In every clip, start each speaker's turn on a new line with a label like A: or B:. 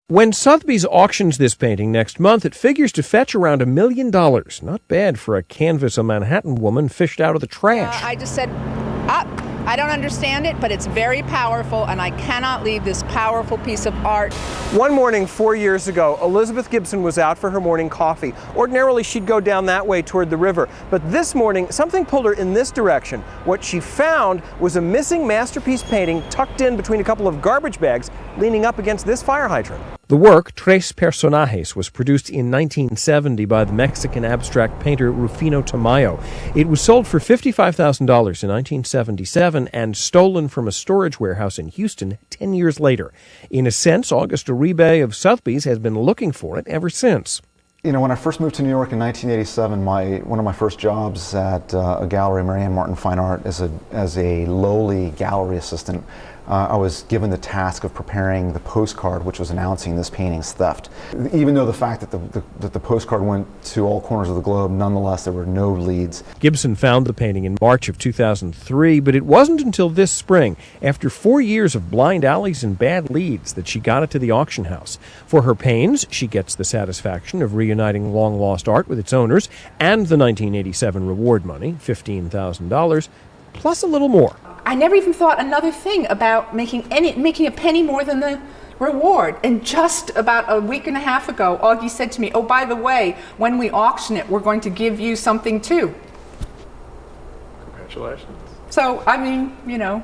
A: When Sotheby's auctions this painting next month, it figures to fetch around $1 million. Not bad for a canvas a Manhattan woman fished out of the trash.
B: I just said, I don't understand it, but it's very powerful, and I cannot leave this powerful piece of art.
C: One morning 4 years ago, Elizabeth Gibson was out for her morning coffee. Ordinarily, she'd go down that way toward the river. But this morning, something pulled her in this direction. What she found was a missing masterpiece painting tucked in between a couple of garbage bags, leaning up against this fire hydrant.
A: The work, Tres Personajes, was produced in 1970 by the Mexican abstract painter Rufino Tamayo. It was sold for $55,000 in 1977 and stolen from a storage warehouse in Houston 10 years later. In a sense, Auguste Uribe of Sotheby's has been looking for it ever since.
D: You know, when I first moved to New York in 1987, one of my first jobs at a gallery, Marianne Martin Fine Art, as a lowly gallery assistant, I was given the task of preparing the postcard which was announcing this painting's theft. Even though the fact that the postcard went to all corners of the globe, nonetheless there were no leads.
A: Gibson found the painting in March of 2003, but it wasn't until this spring, after 4 years of blind alleys and bad leads, that she got it to the auction house. For her pains, she gets the satisfaction of reuniting long-lost art with its owners and the 1987 reward money, $15,000, plus a little more.
B: I never even thought another thing about making a penny more than the reward. And just about a week and a half ago, Augie said to me, oh, by the way, when we auction it, we're going to give you something too.
C: Congratulations.
B: So, I mean, you know,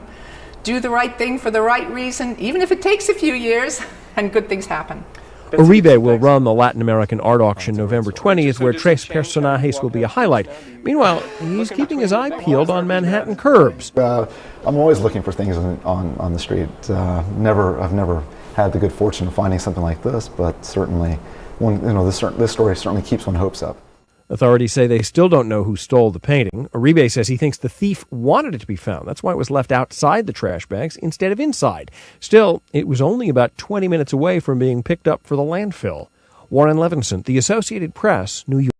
B: do the right thing for the right reason, even if it takes a few years, and good things happen.
A: Uribe will run the Latin American art auction November 20th, where Tres Personajes will be a highlight. Meanwhile, he's keeping his eye peeled on Manhattan curbs.
D: I'm always looking for things on the street. I've never had the good fortune of finding something like this, but certainly, this story certainly keeps one's hopes up.
A: Authorities say they still don't know who stole the painting. Uribe says he thinks the thief wanted it to be found. That's why it was left outside the trash bags instead of inside. Still, it was only about 20 minutes away from being picked up for the landfill. Warren Levinson, The Associated Press, New York.